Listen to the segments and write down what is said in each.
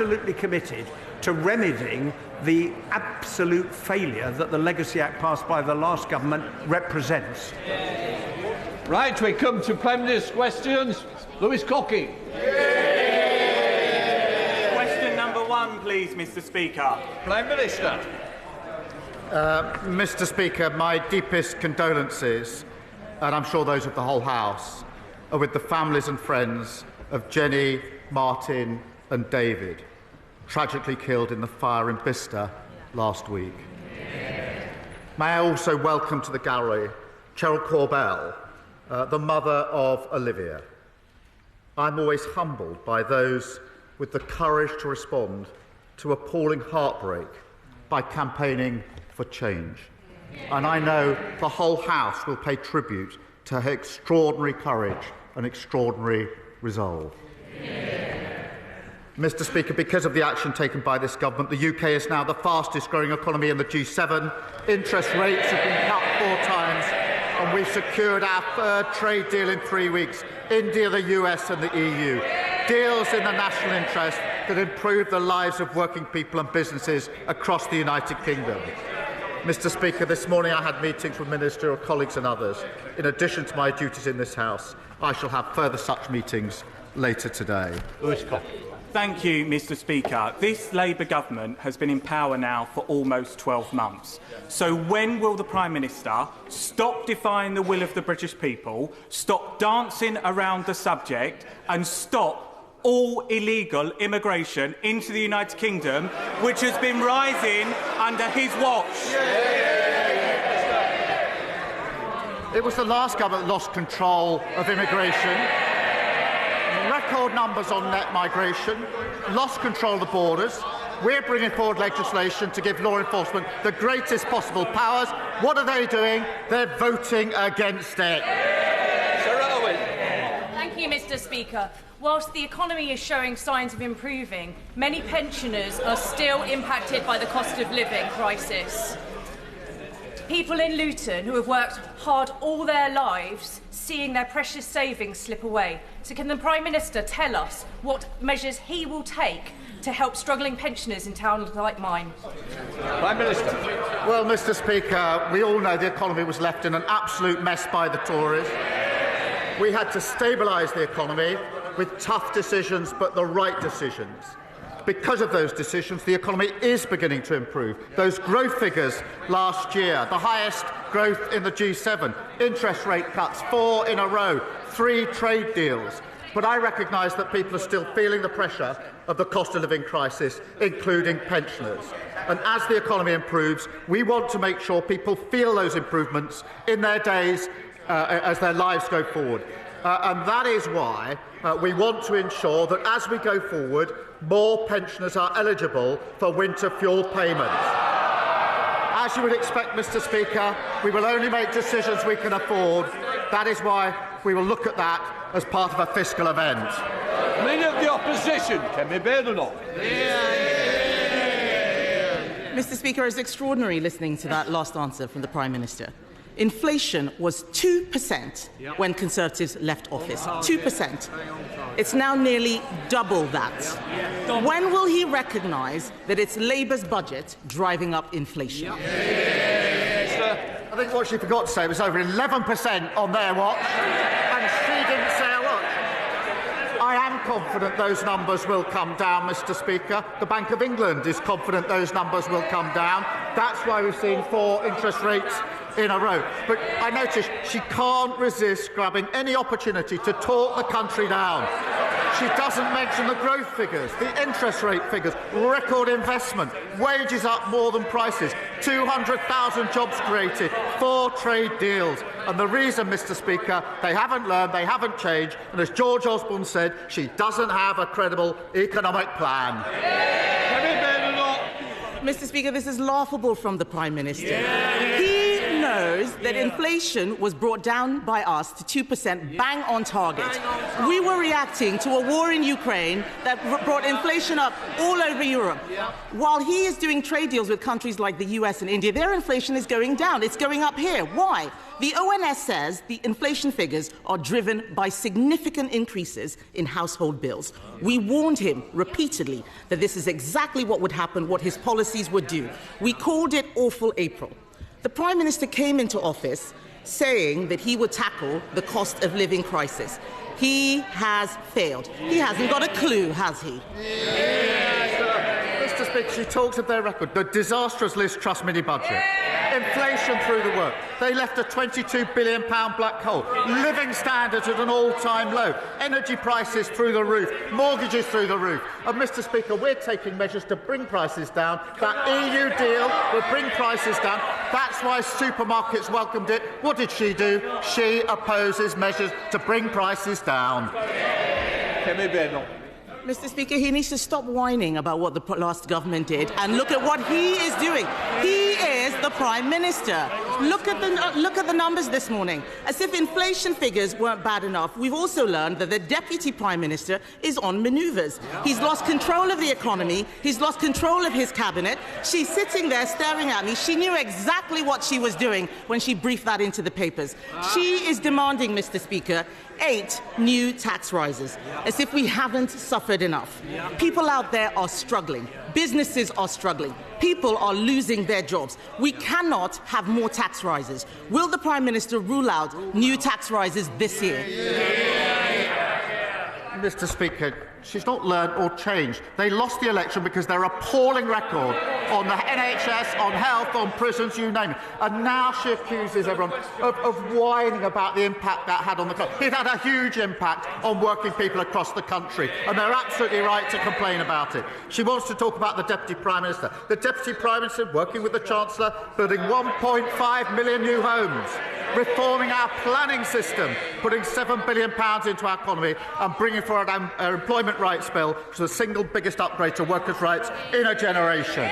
absolutely committed to remedying the absolute failure that the Legacy Act passed by the last government represents. Right, we come to Prime Minister's questions. Lewis Cocky. Question number 1, please, Mr. Speaker. Prime Minister. Mr. Speaker, my deepest condolences, and I'm sure those of the whole House, are with the families and friends of Jenny, Martin and David, tragically killed in the fire in Bicester last week. May I also welcome to the gallery Cheryl Corbell, the mother of Olivia. I'm always humbled by those with the courage to respond to appalling heartbreak by campaigning for change. And I know the whole House will pay tribute to her extraordinary courage and extraordinary resolve. Mr. Speaker, because of the action taken by this government, the UK is now the fastest growing economy in the G7. Interest rates have been cut 4 times, and we've secured our 3rd trade deal in 3 weeks. India, the US and the EU. Deals in the national interest that improve the lives of working people and businesses across the United Kingdom. Mr. Speaker, this morning I had meetings with ministerial colleagues and others. In addition to my duties in this House, I shall have further such meetings later today. Lewis Cocky. Thank you, Mr. Speaker. This Labour government has been in power now for almost 12 months. So when will the Prime Minister stop defying the will of the British people, stop dancing around the subject and stop all illegal immigration into the United Kingdom, which has been rising under his watch? It was the last government that lost control of immigration. Record numbers on net migration, lost control of the borders. We're bringing forward legislation to give law enforcement the greatest possible powers. What are they doing? They're voting against it. Sir Owen. Thank you, Mr. Speaker. Whilst the economy is showing signs of improving, many pensioners are still impacted by the cost of living crisis. People in Luton who have worked hard all their lives, seeing their precious savings slip away. So can the Prime Minister tell us what measures he will take to help struggling pensioners in towns like mine? Prime Minister. Well, Mr. Speaker, we all know the economy was left in an absolute mess by the Tories. We had to stabilise the economy with tough decisions, but the right decisions. Because of those decisions, the economy is beginning to improve. Those growth figures last year, the highest growth in the G7, interest rate cuts, 4 in a row, 3 trade deals. But I recognise that people are still feeling the pressure of the cost of living crisis, including pensioners. And as the economy improves, we want to make sure people feel those improvements in their days as their lives go forward. And that is why we want to ensure that as we go forward, more pensioners are eligible for winter fuel payments. As you would expect, Mr. Speaker, we will only make decisions we can afford. That is why we will look at that as part of a fiscal event. Leader of the Opposition, Kemi Badenoch. Mr. Speaker, it's extraordinary listening to that last answer from the Prime Minister. Inflation was 2% when Conservatives left office. 2%. It's now nearly double that. When will he recognise that it's Labour's budget driving up inflation? I think what she forgot to say was over 11% on their watch, and she didn't say a lot. I am confident those numbers will come down, Mr. Speaker. The Bank of England is confident those numbers will come down. That's why we've seen 4 interest rates in a row. But I notice she can't resist grabbing any opportunity to talk the country down. She doesn't mention the growth figures, the interest rate figures, record investment, wages up more than prices, 200,000 jobs created, 4 trade deals. And the reason, Mr. Speaker, they haven't learned, they haven't changed, and as George Osborne said, she doesn't have a credible economic plan. Mr. Speaker, this is laughable from the Prime Minister. He knows that inflation was brought down by us to 2%, bang on target. We were reacting to a war in Ukraine that brought inflation up all over Europe. While he is doing trade deals with countries like the US and India, their inflation is going down. It's going up here. Why? The ONS says the inflation figures are driven by significant increases in household bills. We warned him repeatedly that this is exactly what would happen, what his policies would do. We called it awful April. The Prime Minister came into office saying that he would tackle the cost of living crisis. He has failed. He hasn't got a clue, has he? Mr. Speaker, she talks of their record, the disastrous Liz Truss mini-budget. Inflation through the work. They left a £22 billion black hole. Living standards at an all-time low. Energy prices through the roof. Mortgages through the roof. And, Mr. Speaker, we're taking measures to bring prices down. That EU deal will bring prices down. That's why supermarkets welcomed it. What did she do? She opposes measures to bring prices down. Mr. Speaker, he needs to stop whining about what the last government did and look at what he is doing. He is the Prime Minister. Look at the numbers this morning. As if inflation figures weren't bad enough, we've also learned that the Deputy Prime Minister is on manoeuvres. He's lost control of the economy. He's lost control of his cabinet. She's sitting there staring at me. She knew exactly what she was doing when she briefed that into the papers. She is demanding, Mr. Speaker, 8 new tax rises, as if we haven't suffered enough. People out there are struggling. Businesses are struggling. People are losing their jobs. We cannot have more tax rises. Will the Prime Minister rule out new tax rises this year? Mr. Speaker, she's not learned or changed. They lost the election because their appalling record on the NHS, on health, on prisons, you name it. And now she accuses everyone of whining about the impact that had on the country. It had a huge impact on working people across the country, and they're absolutely right to complain about it. She wants to talk about the Deputy Prime Minister. The Deputy Prime Minister, working with the Chancellor, building 1.5 million new homes, reforming our planning system, putting £7 billion into our economy and bringing forward our employment rights bill, which is the single biggest upgrade to workers' rights in a generation.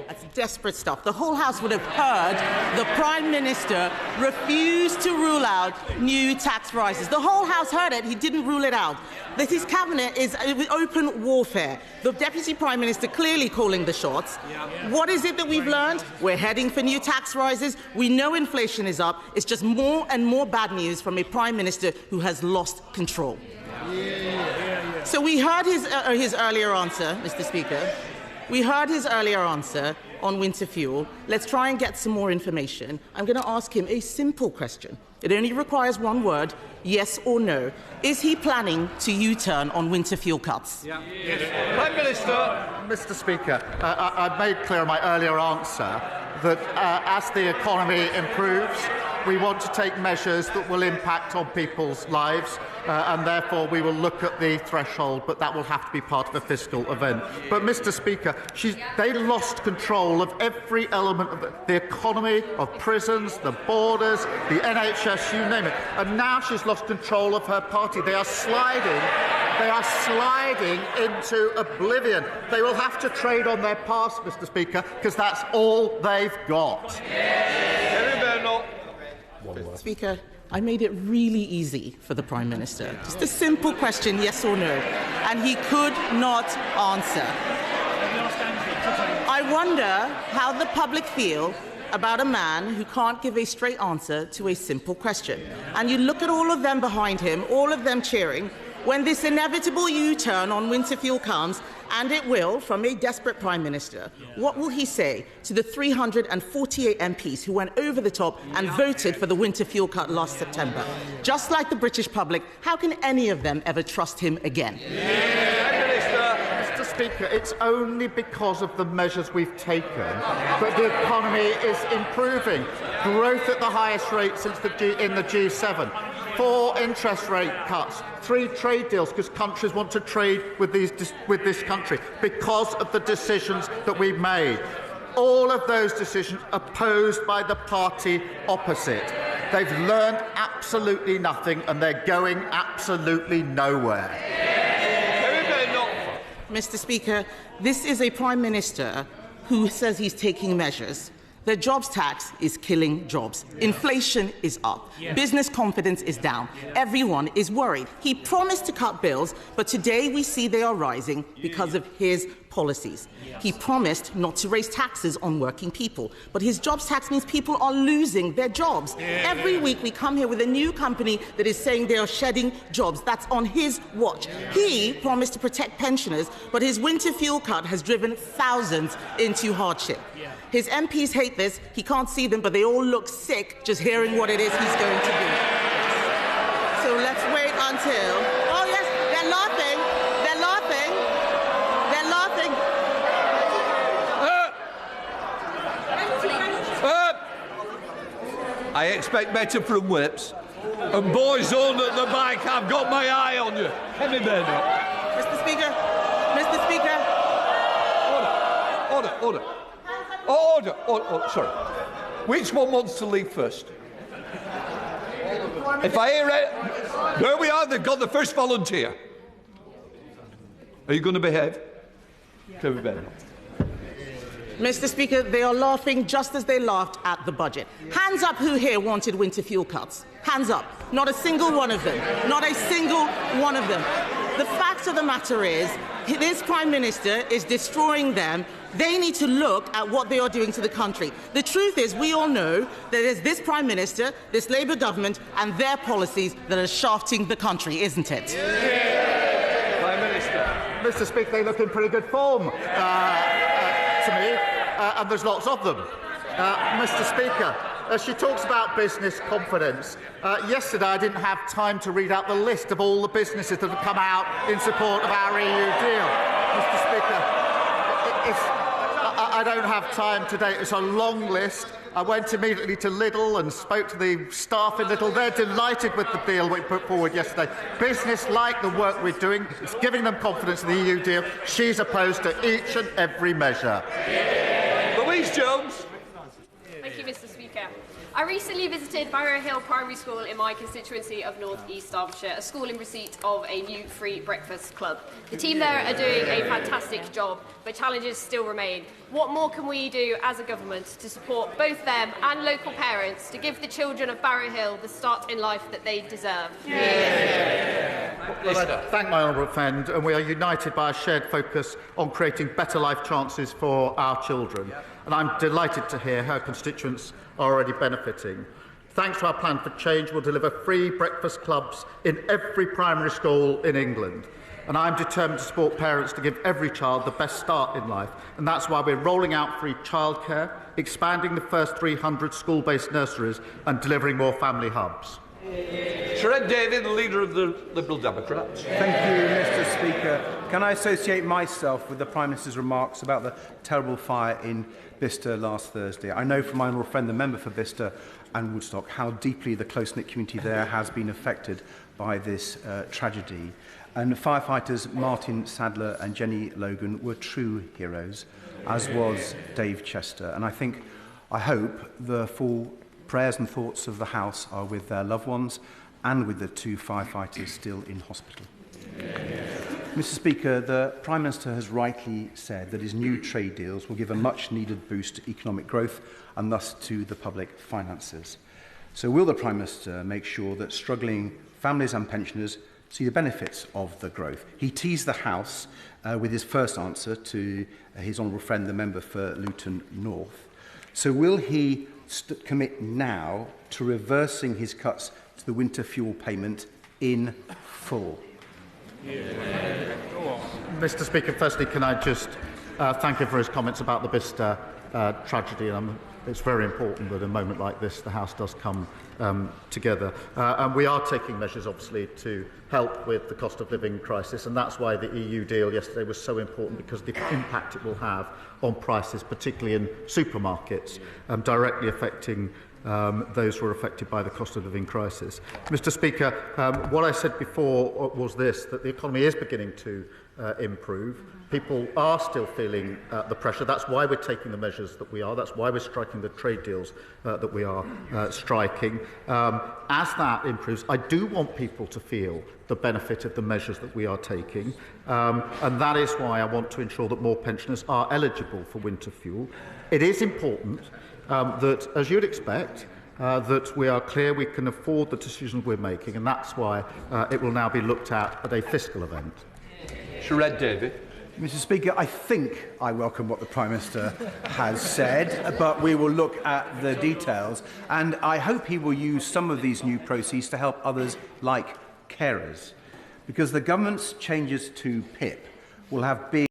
That's desperate stuff. The whole House would have heard the Prime Minister refuse to rule out new tax rises. The whole House heard it. He didn't rule it out. That his cabinet is open warfare. The Deputy Prime Minister clearly calling the shots. What is it that we've learned? We're heading for new tax rises. We know inflation is up. It's just more and more bad news from a Prime Minister who has lost control. So we heard his earlier answer, Mr. Speaker. We heard his earlier answer on winter fuel. Let's try and get some more information. I'm going to ask him a simple question. It only requires one word, yes or no. Is he planning to U-turn on winter fuel cuts? Yes. Prime Minister. Mr. Speaker, I made clear in my earlier answer that as the economy improves, we want to take measures that will impact on people's lives, and therefore we will look at the threshold, but that will have to be part of a fiscal event. But, Mr. Speaker, they lost control of every element of the economy, of prisons, the borders, the NHS, you name it. And now she's lost control of her party. They are sliding into oblivion. They will have to trade on their past, Mr. Speaker, because that's all they've got. Speaker, I made it really easy for the Prime Minister. Just a simple question, yes or no, and he could not answer. I wonder how the public feel about a man who can't give a straight answer to a simple question. And you look at all of them behind him, all of them cheering, when this inevitable U-turn on winter fuel comes, and it will, from a desperate Prime Minister, what will he say to the 348 MPs who went over the top and voted for the winter fuel cut last September? Just like the British public, how can any of them ever trust him again? Mr. Speaker, it's only because of the measures we've taken that the economy is improving. Growth at the highest rate in the G7. 4 interest rate cuts, 3 trade deals because countries want to trade with this country because of the decisions that we've made. All of those decisions opposed by the party opposite. They've learned absolutely nothing and they're going absolutely nowhere. Mr. Speaker, this is a Prime Minister who says he's taking measures. The jobs tax is killing jobs. Inflation is up. Business confidence is down. Everyone is worried. He promised to cut bills, but today we see they are rising because of his policies. He promised not to raise taxes on working people, but his jobs tax means people are losing their jobs. Every week we come here with a new company that is saying they are shedding jobs. That's on his watch. He promised to protect pensioners, but his winter fuel cut has driven thousands into hardship. His MPs hate this. He can't see them, but they all look sick just hearing what it is he's going to do. So let's wait until... Oh, yes, they're laughing. They're laughing. They're laughing. I expect better from whips. And boys on at the back, I've got my eye on you. Heavy bed up. Mr. Speaker. Mr. Speaker. Order. Sorry. Which one wants to leave first? If I hear it, there we are. They've got the first volunteer. Are you going to behave? Heavy bed up. Mr. Speaker, they are laughing just as they laughed at the budget. Hands up who here wanted winter fuel cuts. Hands up. Not a single one of them. Not a single one of them. The fact of the matter is, this Prime Minister is destroying them. They need to look at what they are doing to the country. The truth is, we all know that it's this Prime Minister, this Labour government, and their policies that are shafting the country, isn't it? Prime Minister. Mr. Speaker, they look in pretty good form to me, and there's lots of them. Mr. Speaker, she talks about business confidence. Yesterday, I didn't have time to read out the list of all the businesses that have come out in support of our EU deal. Mr. Speaker, I don't have time today. It's a long list. I went immediately to Lidl and spoke to the staff in Lidl. They're delighted with the deal we put forward yesterday. Business like the work we're doing. It's giving them confidence in the EU deal. She's opposed to each and every measure. Louise Jones. Thank you, Mr. Speaker. I recently visited Barrow Hill Primary School in my constituency of North East Derbyshire, a school in receipt of a new free breakfast club. The team there are doing a fantastic job, but challenges still remain. What more can we do as a government to support both them and local parents to give the children of Barrow Hill the start in life that they deserve? Well, I thank my honourable friend, and we are united by a shared focus on creating better life chances for our children. And I'm delighted to hear her constituents are already benefiting. Thanks to our plan for change, we'll deliver free breakfast clubs in every primary school in England. And I'm determined to support parents to give every child the best start in life. And that's why we're rolling out free childcare, expanding the first 300 school-based nurseries and delivering more family hubs. Sherette David, the leader of the Liberal Democrats. Thank you, Mr. Speaker. Can I associate myself with the Prime Minister's remarks about the terrible fire in Bicester last Thursday? I know from my honourable friend, the member for Bicester and Woodstock, how deeply the close-knit community there has been affected by this tragedy. And firefighters Martin Sadler and Jenny Logan were true heroes, as was Dave Chester. And I hope the full prayers and thoughts of the House are with their loved ones and with the two firefighters still in hospital. Mr. Speaker, the Prime Minister has rightly said that his new trade deals will give a much-needed boost to economic growth and thus to the public finances. So will the Prime Minister make sure that struggling families and pensioners see the benefits of the growth? He teased the House with his first answer to his honourable friend, the member for Luton North. So will he commit now to reversing his cuts to the winter fuel payment in full? Mr. Speaker, firstly, can I just thank him for his comments about the Bicester tragedy. It's very important that in a moment like this the House does come together. And we are taking measures, obviously, to help with the cost of living crisis, and that's why the EU deal yesterday was so important, because the impact it will have on prices, particularly in supermarkets, directly affecting those who are affected by the cost of living crisis. Mr. Speaker, what I said before was this, that the economy is beginning to improve. People are still feeling the pressure. That's why we're taking the measures that we are. That's why we're striking the trade deals that we are striking. As that improves, I do want people to feel the benefit of the measures that we are taking. And that is why I want to ensure that more pensioners are eligible for winter fuel. It is important that, as you'd expect, that we are clear we can afford the decisions we're making, and that's why it will now be looked at a fiscal event. Sherrod David. Mr. Speaker, I think I welcome what the Prime Minister has said, but we will look at the details, and I hope he will use some of these new proceeds to help others like carers, because the government's changes to PIP will have big